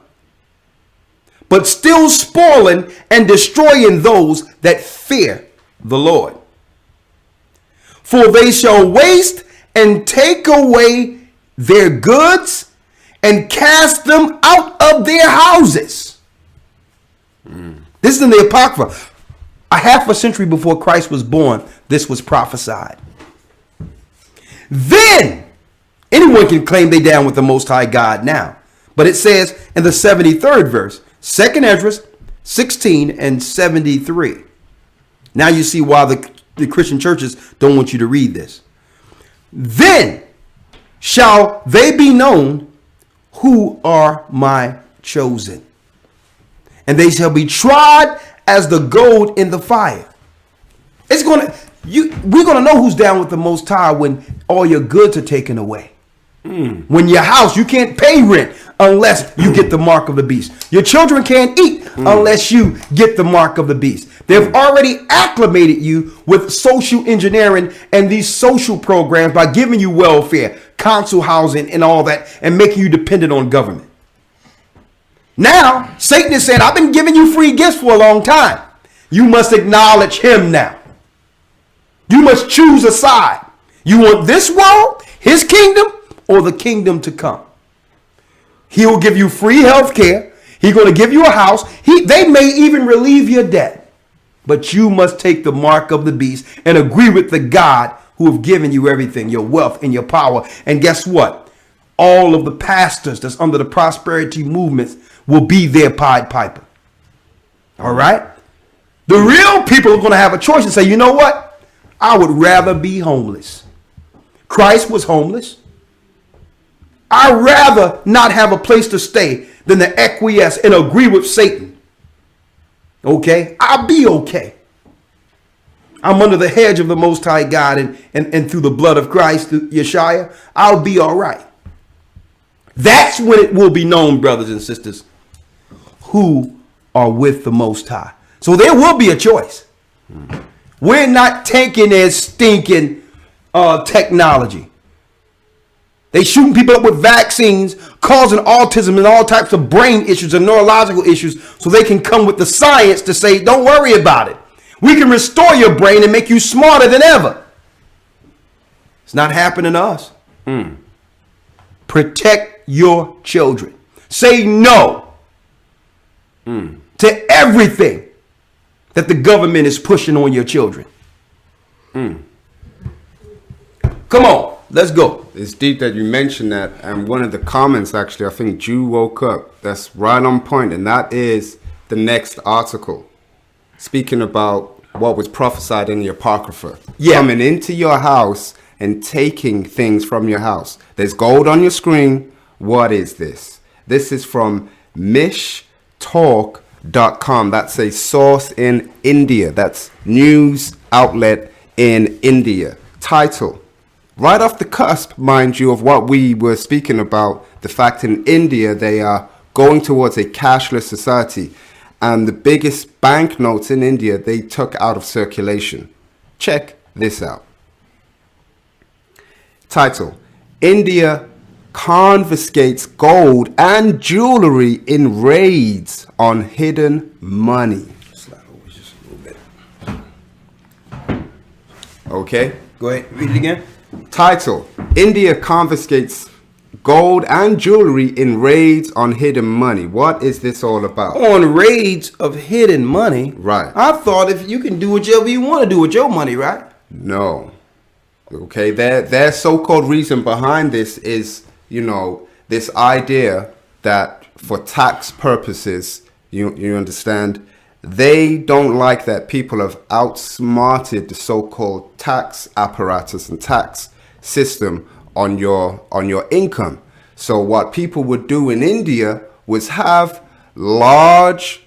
but still spoiling and destroying those that fear the Lord. For they shall waste and take away their goods and cast them out of their houses. This is in the Apocrypha. A half a century before Christ was born, this was prophesied. Then anyone can claim they down with the Most High God now. But it says in the 73rd verse, 2nd Ezra 16 and 73. Now you see why the Christian churches don't want you to read this. Then shall they be known who are my chosen, and they shall be tried as the gold in the fire. We're gonna know who's down with the Most High when all your goods are taken away. When your house, you can't pay rent unless you get the mark of the beast. Your children can't eat unless you get the mark of the beast. They've already acclimated you with social engineering and these social programs by giving you welfare, council housing, and all that, and making you dependent on government. Now, Satan is saying, I've been giving you free gifts for a long time. You must acknowledge him now. You must choose a side. You want this world, his kingdom, or the kingdom to come. He will give you free health care. He's going to give you a house. They may even relieve your debt. But you must take the mark of the beast and agree with the God who have given you everything, your wealth and your power. And guess what? All of the pastors that's under the prosperity movements will be their Pied Piper. All right? The real people are going to have a choice and say, you know what? I would rather be homeless. Christ was homeless. I'd rather not have a place to stay than to acquiesce and agree with Satan. Okay? I'll be okay. I'm under the hedge of the Most High God and through the blood of Christ, Yeshua, I'll be all right. That's when it will be known, brothers and sisters, who are with the Most High. So there will be a choice. We're not taking their stinking technology. They shooting people up with vaccines, causing autism and all types of brain issues and neurological issues so they can come with the science to say, don't worry about it. We can restore your brain and make you smarter than ever. It's not happening to us. Protect your children. Say no to everything that the government is pushing on your children. Come on, let's go. It's deep that you mentioned that, and one of the comments, actually, I think Jew woke up. That's right on point, and that is the next article, speaking about what was prophesied in the Apocrypha. Yeah. Coming into your house and taking things from your house. There's gold on your screen. What is this? This is from mishtalk.com. That's a source in India. That's news outlet in India. Title. Right off the cusp, mind you, of what we were speaking about, the fact in India they are going towards a cashless society, and the biggest banknotes in India they took out of circulation. Check this out. Title: India confiscates gold and jewelry in raids on hidden money. Slide over just a little bit. Okay. Go ahead, read it again. Title: India confiscates gold and jewelry in raids on hidden money. What is this all about? On raids of hidden money. Right. I thought if you can do whatever you want to do with your money, right? No. Okay, their so-called reason behind this is, this idea that for tax purposes, you understand, they don't like that people have outsmarted the so-called tax apparatus and tax system on your income. So what people would do in India was have large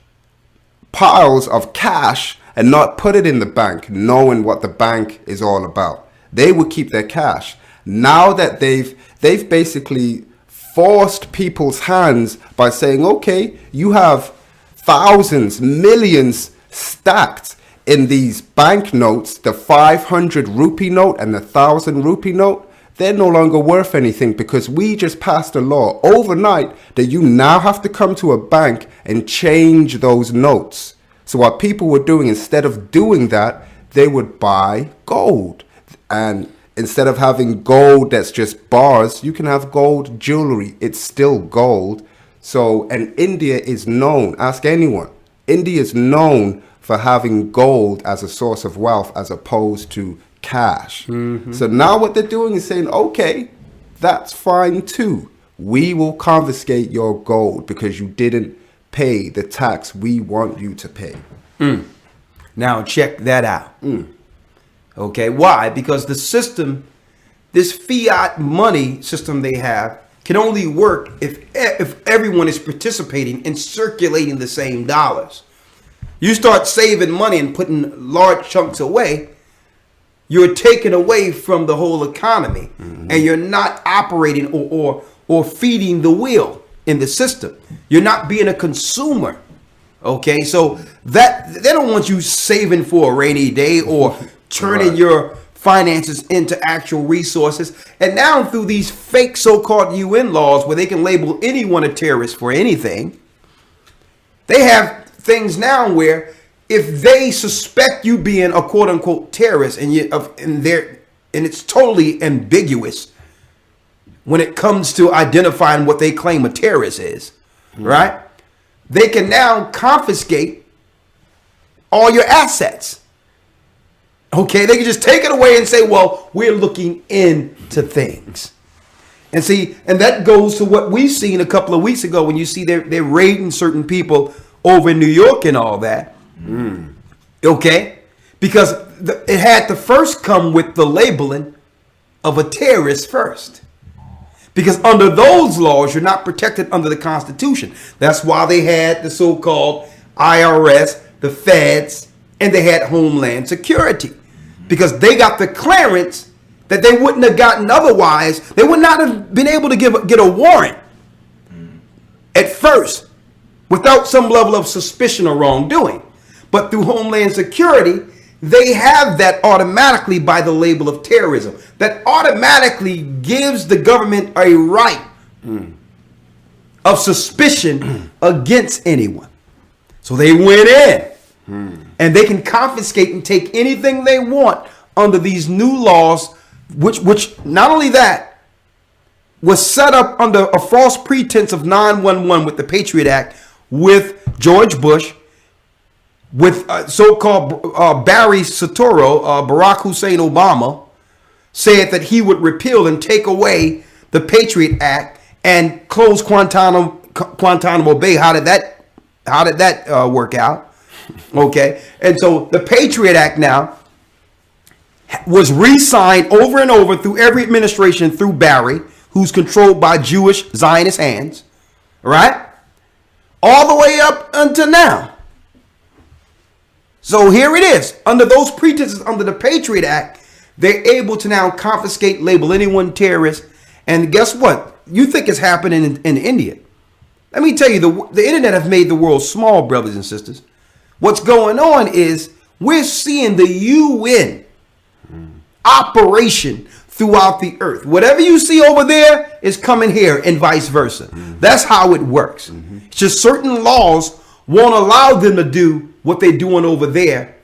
piles of cash and not put it in the bank, knowing what the bank is all about. They would keep their cash. Now that they've basically forced people's hands by saying, okay, you have thousands, millions stacked in these banknotes, the 500 rupee note and the 1,000 rupee note, they're no longer worth anything because we just passed a law overnight that you now have to come to a bank and change those notes. So what people were doing, instead of doing that, they would buy gold. And instead of having gold that's just bars, you can have gold jewelry. It's still gold. So, and India is known, ask anyone, India is known for having gold as a source of wealth as opposed to cash. Mm-hmm. So now what they're doing is saying, okay, that's fine too. We will confiscate your gold because you didn't pay the tax we want you to pay. Mm. Now check that out. Mm. Okay, why? Because the system, this fiat money system they have, can only work if everyone is participating in circulating the same dollars. You start saving money and putting large chunks away, you're taking away from the whole economy, mm-hmm. and you're not operating or feeding the wheel in the system. You're not being a consumer. Okay, so that they don't want you saving for a rainy day or turning right. your finances into actual resources. And now through these fake so-called UN laws where they can label anyone a terrorist for anything, they have things now where if they suspect you being a quote-unquote terrorist and it's totally ambiguous when it comes to identifying what they claim a terrorist is, mm-hmm. right? They can now confiscate all your assets. Okay, they can just take it away and say, well, we're looking into things. And see, and that goes to what we've seen a couple of weeks ago when you see they're raiding certain people over in New York and all that. Mm. Okay, because it had to first come with the labeling of a terrorist first. Because under those laws, you're not protected under the Constitution. That's why they had the so-called IRS, the feds, and they had Homeland Security. Because they got the clearance that they wouldn't have gotten otherwise. They would not have been able to get a warrant at first without some level of suspicion or wrongdoing. But through Homeland Security, they have that automatically by the label of terrorism. That automatically gives the government a right of suspicion against anyone. So they went in and they can confiscate and take anything they want under these new laws, which not only that, was set up under a false pretense of 911 with the Patriot Act with George Bush, with so-called Barry Soetoro, Barack Hussein Obama, said that he would repeal and take away the Patriot Act and close Guantanamo Bay. How did that work out? Okay, and so the Patriot Act now was re-signed over and over through every administration through Barry, who's controlled by Jewish Zionist hands, right? All the way up until now. So here it is. Under those pretenses, under the Patriot Act, they're able to now confiscate, label anyone terrorist. And guess what? You think it's happening in India. Let me tell you, the internet has made the world small, brothers and sisters. What's going on is we're seeing the UN operation throughout the earth. Whatever you see over there is coming here and vice versa. That's how it works. It's just certain laws won't allow them to do what they're doing over there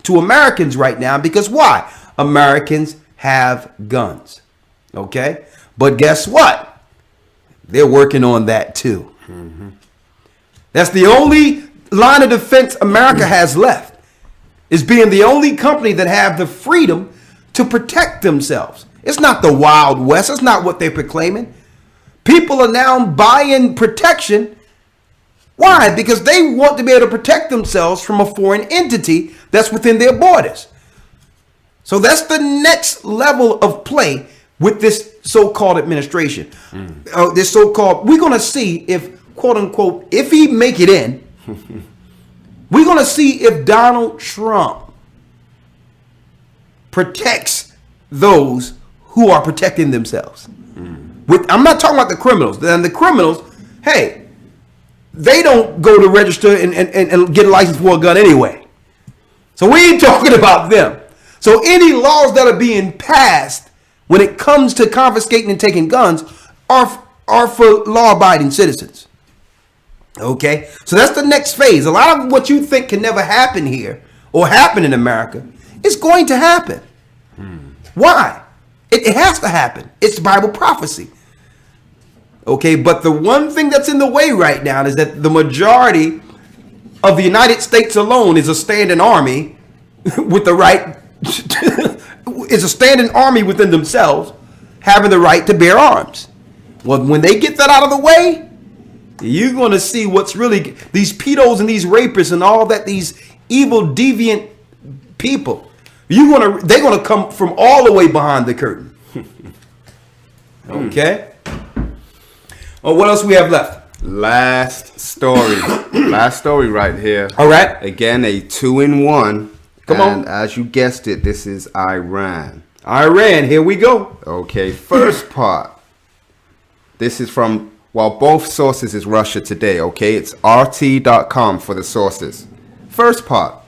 to Americans right now, because why? Americans have guns. Okay? But guess what? They're working on that too. Mm-hmm. That's the only line of defense America has left, is being the only company that have the freedom to protect themselves. It's not the Wild West. It's not what they're proclaiming. People are now buying protection. Why? Because they want to be able to protect themselves from a foreign entity that's within their borders. So that's the next level of play with this so-called administration. This so-called, we're going to see if, quote unquote, if he make it in, we're going to see if Donald Trump protects those who are protecting themselves. I'm not talking about the criminals. Then the criminals, hey, they don't go to register and get a license for a gun anyway. So we ain't talking about them. So any laws that are being passed when it comes to confiscating and taking guns are for law-abiding citizens. Okay? So that's the next phase. A lot of what you think can never happen here or happen in America is going to happen. Why? It has to happen. It's Bible prophecy. Okay, but the one thing that's in the way right now is that the majority of the United States alone is a standing army with the right, is a standing army within themselves having the right to bear arms. Well, when they get that out of the way, you're going to see what's really, these pedos and these rapists and all that, these evil, deviant people, they're going to come from all the way behind the curtain. Okay? Oh, what else we have left? Last story. Last story right here. All right. Again, a 2-in-1. Come on. As you guessed it, this is Iran. Iran, here we go. Okay, first part. This is from, well, both sources is Russia Today, okay? It's RT.com for the sources. First part.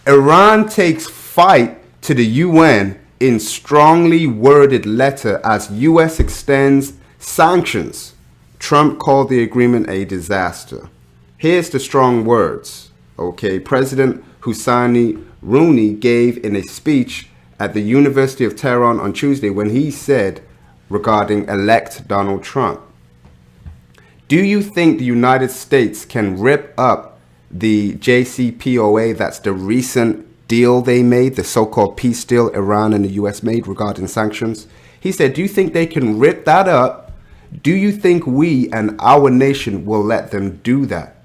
Iran takes fight to the UN in strongly worded letter as US extends sanctions. Trump called the agreement a disaster. Here's the strong words. Okay, President Hussein Rouhani gave in a speech at the University of Tehran on Tuesday when he said regarding elect Donald Trump, "Do you think the United States can rip up the JCPOA, that's the recent deal they made, the so-called peace deal Iran and the US made regarding sanctions?" He said, "Do you think they can rip that up? Do you think we and our nation will let them do that?"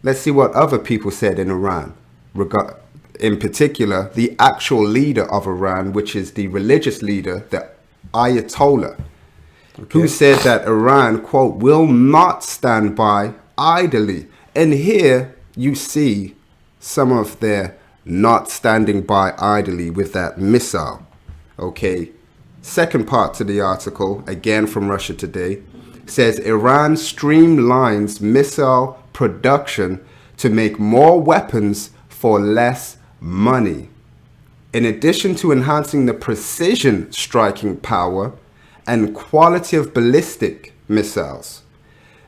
Let's see what other people said in Iran. In particular, the actual leader of Iran, which is the religious leader, the Ayatollah, who said that Iran, quote, "will not stand by idly." And here you see some of their not standing by idly with that missile. Okay. Second part to the article, again from Russia Today, says Iran streamlines missile production to make more weapons for less money. In addition to enhancing the precision striking power and quality of ballistic missiles,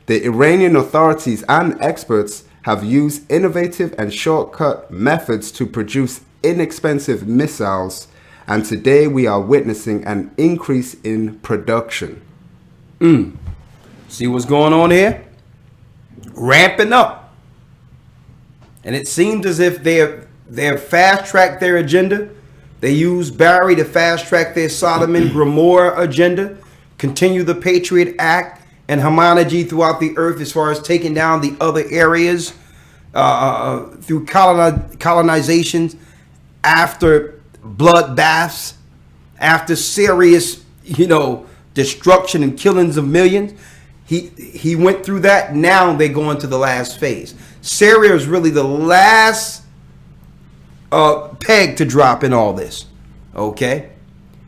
the Iranian authorities and experts have used innovative and shortcut methods to produce inexpensive missiles, and today we are witnessing an increase in production. See what's going on here? Ramping up. And it seems as if they're fast-tracked their agenda. They use Barry to fast-track their Sodom and Gomorrah agenda, continue the Patriot Act and homology throughout the earth as far as taking down the other areas through colonizations, after bloodbaths, after serious, destruction and killings of millions. He went through that. Now they go into the last phase. Syria is really the last peg to drop in all this. Okay?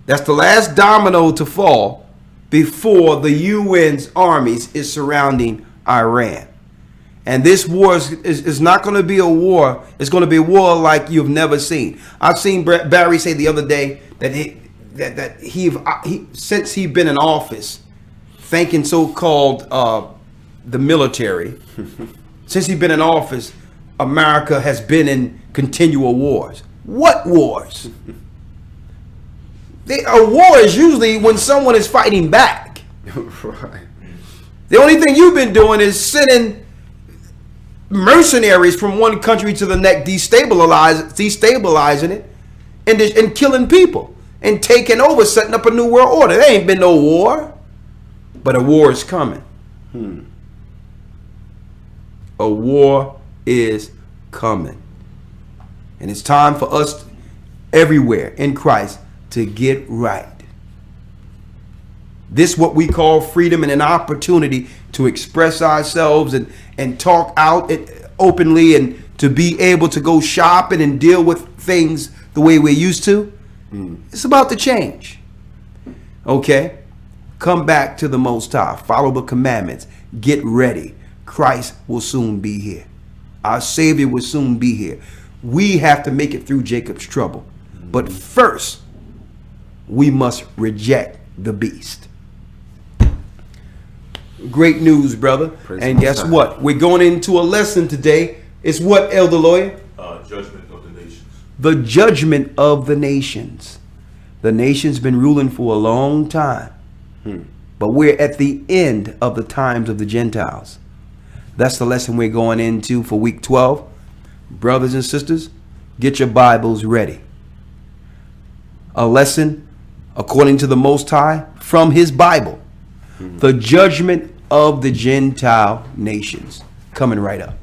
That's the last domino to fall before the UN's armies is surrounding Iran. And this war is not going to be a war. It's going to be a war like you've never seen. I've seen Barry say the other day that he since he's been in office, thanking so-called the military, since he's been in office, America has been in continual wars. What wars? A war is usually when someone is fighting back. Right. The only thing you've been doing is sending mercenaries from one country to the next, destabilizing it, and killing people, and taking over, setting up a new world order. There ain't been no war, but a war is coming. A war is coming. And it's time for us everywhere in Christ to get right. This what we call freedom, and an opportunity to express ourselves and talk out openly, and to be able to go shopping and deal with things the way we're used to. It's about to change. Okay? Come back to the Most High. Follow the commandments. Get ready. Christ will soon be here. Our Savior will soon be here. We have to make it through Jacob's trouble. But first, we must reject the beast. Great news, brother. Praise and the guess Most High. what? We're going into a lesson today. It's what, Elder Lawyer? Judgment of the nations. The judgment of the nations. The nation's been ruling for a long time. But we're at the end of the times of the Gentiles. That's the lesson we're going into for week 12. Brothers and sisters, get your Bibles ready. A lesson according to the Most High from his Bible. The judgment of the Gentile nations. Coming right up.